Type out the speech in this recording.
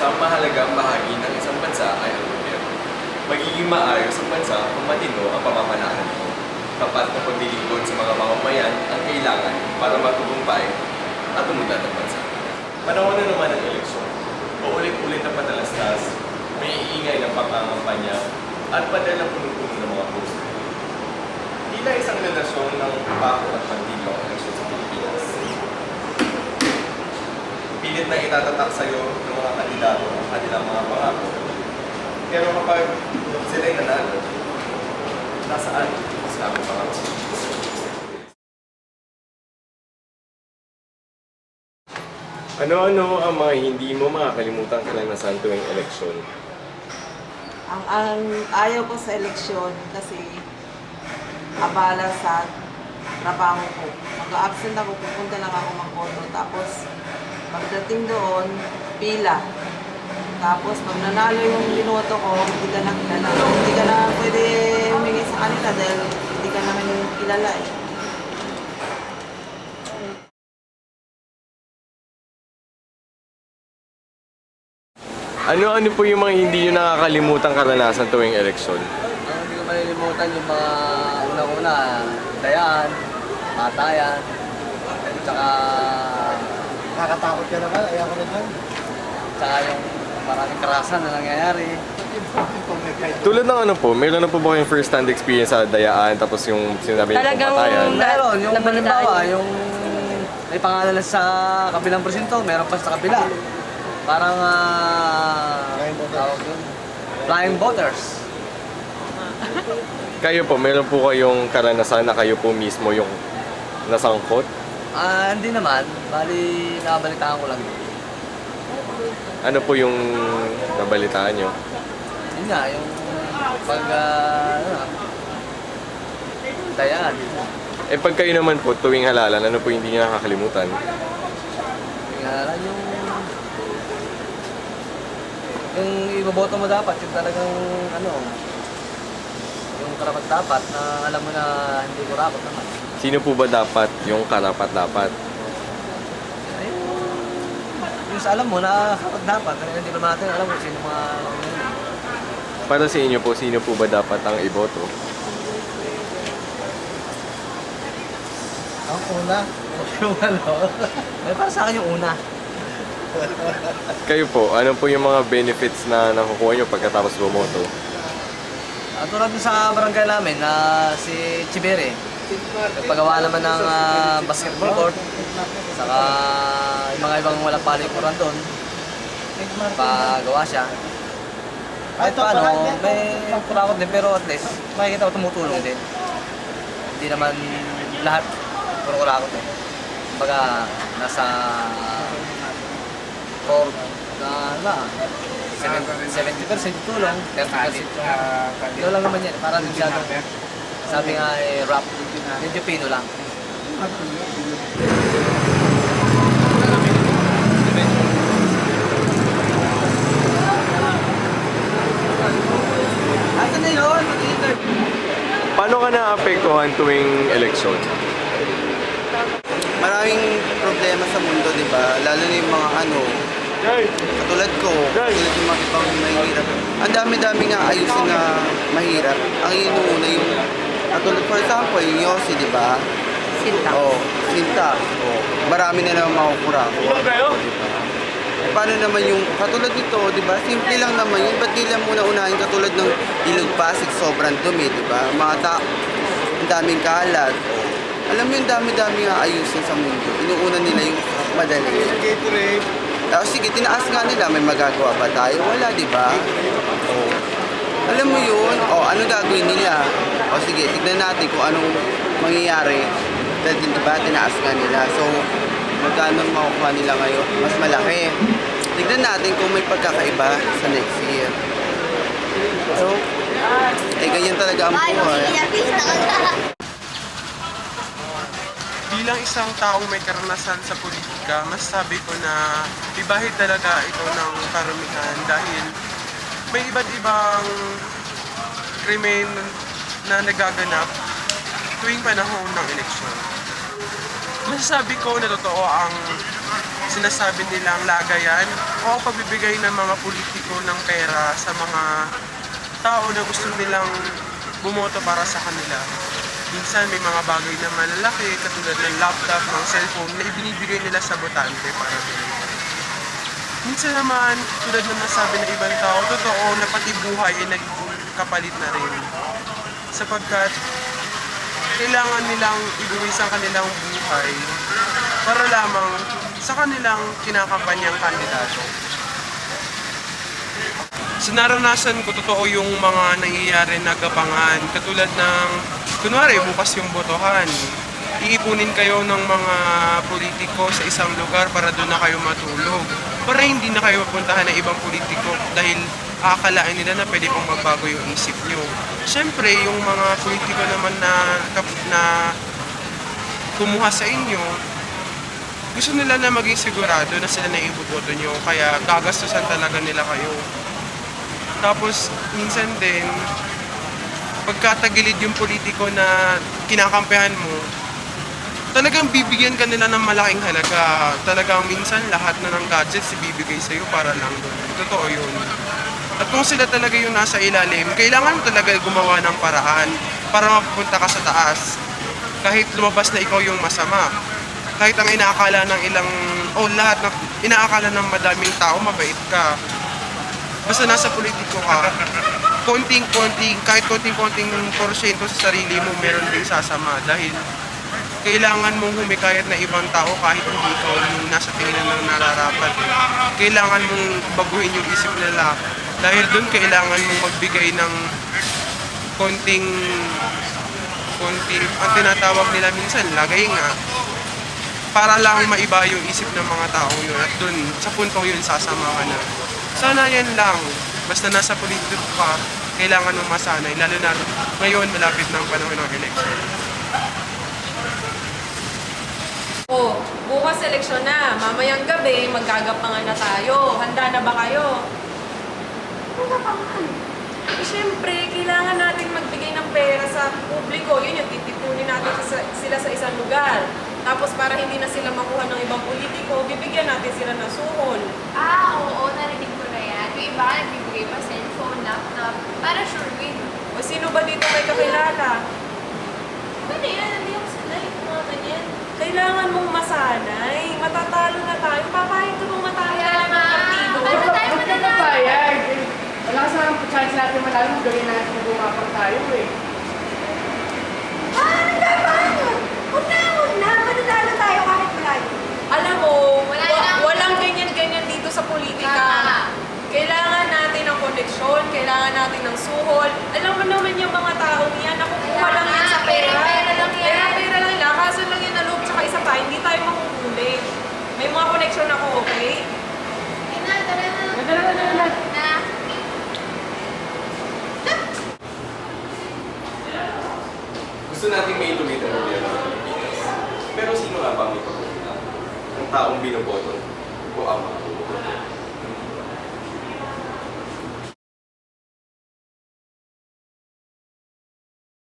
Isang mahalagang bahagi ng isang bansa ay ang gobyerno. Magiging maayos ang bansa kung matino ang pamamanaan nito. Tapat na paglilingkod sa mga mamamayan ang kailangan para matutumpay at umunlad ang bansa. Panahon na naman ang eleksyon. Paulit-ulit na patalastas, may iingay ng pangangampanya at padalang punong-puno ng mga poster. Tila isang relasyon ng pako at pagdilo ang eleksyon sa Pilipinas. Pilit na itatatak sa iyo ng mga kandidato ang kanilang mga pangako. Pero kapag sila'y nanalo, nasaan ang sinabing pangako? Ano-ano ang mga hindi mo makakalimutang kalanasan tuwing eleksyon? Ang ayaw ko sa eleksyon kasi abala sa trabaho ko. Mag-absent ako, pupunta lang ako mag-boto. Tapos pagdating doon, pila. Tapos pag nanalo yung binoto ko, hindi ka na kilala. Hindi ka na pwede humingi sa kanila dahil hindi ka naman kilala eh. Ano-ano po yung mga hindi nyo nakakalimutang karanasan tuwing eleksyon? Ang hindi ko malilimutan yung mga unang-una, dayaan, patayan, tsaka Nakakatakot ka naman, ayaw ko na dyan. tsaka yung maraming karahasan na nangyayari. Tulad ng ano po, meron na po ba kayong first-hand experience sa dayaan tapos yung sinabi niyo Talagang pong patayan? Meron, yung Nabalitaan halimbawa, niyo. yung may pangalan sa kabilang presinto, meron pa sa kabila. Parang, Flying voters. tawag yun, flying voters. Kayo po, meron po kayong karanasan na kayo po mismo yung nasangkot? Hindi naman, bali nakabalitaan ko lang. Ano po yung nabalitaan nyo? Yun nga, yung pag, dayaan. Eh pag kayo naman po tuwing halalan, ano po hindi nyo nakakalimutan? Tingnan yung iboboto mo dapat, yung talagang yung karapat dapat na alam mo na hindi kurakot naman. Sino po ba dapat yung karapat-dapat? Ay, yung sa alam mo na karapat dapat, hindi pa natin alam kung sino mga Para sa inyo po, sino po ba dapat ang iboto? Ang una, yung Ay, para sa akin yung una. Kayo po, ano po yung mga benefits na nakukuha nyo pagkatapos bumoto? Tulad dun sa barangay namin na si Chibere, nagpagawa naman ng basketball court, saka yung mga ibang walang palikuran doon, pagawa siya. Kahit paano, may kurakot din pero at least makikita ko tumutulong din. Hindi naman lahat puro kurakot eh. Kumbaga, nasa 70% tulong, 30% ito lang naman yan, para din siya sabi nga rap, medyo pino lang. Asa na yun? Paano ka naapektuhan tuwing eleksyon? Maraming problema sa mundo, di ba? Lalo na yung mga katulad ko, katulad yung mga ibang mahirap. Ang dami-dami nga ayusin na mahirap. Ang inuuna yung, katulad for example, yung Yossi, di ba? Sinta. Sinta. Marami na naman makukura. Paano naman yung, katulad nito, di ba? Simple lang naman yun. Ba't di lang muna unahin katulad ng Ilog Pasig, sobrang dumi, di ba? Ang daming kalat. Alam mo yung dami-dami nga ayusin sa mundo. Inuuna nila yung madali. Tapos sige, tinaas nga nila, may magagawa ba tayo? Wala, di ba? Alam mo yun, ano gagawin nila? Sige, tignan natin kung anong mangyayari. Dahil di ba, tinaas nga nila. So, magkano makukuha nila ngayon? Mas malaki. Tignan natin kung may pagkakaiba sa next year. So, ganyan talaga ang buhay. Bilang isang taong may karanasan sa politika, masasabi ko na ibahid talaga ito ng karamihan dahil may iba't ibang krimen na nagaganap tuwing panahon ng eleksyon. masasabi ko na totoo ang sinasabi nilang lagayan o pagbibigay ng mga politiko ng pera sa mga tao na gusto nilang bumoto para sa kanila. Minsan may mga bagay na malalaki katulad ng laptop, ng cellphone na ibinibigay nila sa botante para doon. Minsan naman, tulad ng nasabi ng ibang tao, totoo na pati buhay ay nagiging kapalit na rin. Sapagkat kailangan nilang ibuwis ang kanilang buhay para lamang sa kanilang kinakampanyang kandidato. Sa naranasan ko, totoo yung mga nangyayari na gapangan. Katulad ng, kunwari, bukas yung botohan. Iipunin kayo ng mga politiko sa isang lugar para doon na kayo matulog. Para hindi na kayo mapuntahan ng ibang politiko dahil akalain nila na pwede pong magbago yung isip nyo. Siyempre, yung mga politiko naman na kumuha sa inyo, gusto nila na maging sigurado na sila na iboboto nyo, kaya gagastusan talaga nila kayo. Tapos, minsan din, pagkatagilid yung politiko na kinakampihan mo, talagang bibigyan ka nila ng malaking halaga. Talagang minsan lahat na ng gadgets ibibigay sa'yo para lang doon. Totoo yun. At kung sila talaga yung nasa ilalim, kailangan talaga gumawa ng paraan para mapupunta ka sa taas. Kahit lumabas na ikaw yung masama. Kahit ang inaakala ng ilang, lahat ng inaakala ng madaming tao, mabait ka. Basta nasa politiko ka, konting-konting, kahit konting-konting porsyento sa sarili mo, meron ding sasama. Dahil kailangan mong humikayat na ibang tao kahit hindi ikaw yung nasa tingin ng nararapat. Kailangan mong baguhin yung isip nila. Dahil doon kailangan mong magbigay ng konting, ang tinatawag nila minsan, lagay nga, para lang maiba yung isip ng mga tao yun. At doon, sa puntong yun, sasama ka na. Sana yan lang. Basta nasa politiko ka, kailangan mong masanay. Lalo na ngayon, malapit ng panahon ng election. Bukas eleksyon na. Mamayang gabi, magkagapangan na tayo. Handa na ba kayo? Magapangan. Siyempre, kailangan natin magbigay ng pera sa publiko. Yun yung titipunin natin sila sa isang lugar. Tapos para hindi na sila makuha ng ibang politiko, bibigyan natin sila ng suhol. Oo, narinig ko na yan. Yung iba, nagbibigay pa cellphone, laptop, para sure win. O sino ba dito may kakilala? Ano yan? Hindi ako sanay. Mga ganyan. Kailangan mong masanay. Matatalo na tayo. Papayag ka bang matalo Kaya na ng nga. partido? Paano tayo mananalo? Wala sa chance natin manalo, gawin natin na bumapang tayo eh. Paano? Huwag na. Mananalo tayo kahit malayo. Alam mo, Wala lang. walang ganyan-ganyan dito sa politika. Tama. Kailangan natin ng koneksyon, kailangan natin ng suhol. Alam mo naman yung mga taong yan, nakukuha lang yan sa pera. Pera lang yan. Pera lang yan. Kaso lang yan na loob, tsaka isa pa, hindi tayo makuhuli. May mga koneksyon ako, okay? Tara na. Nadala. Na. Gusto natin may ituloy na gobyerno ng Pilipinas. Pero sino nga ba ang ipagkukunan? Ang taong binoboto o ang mga boboto?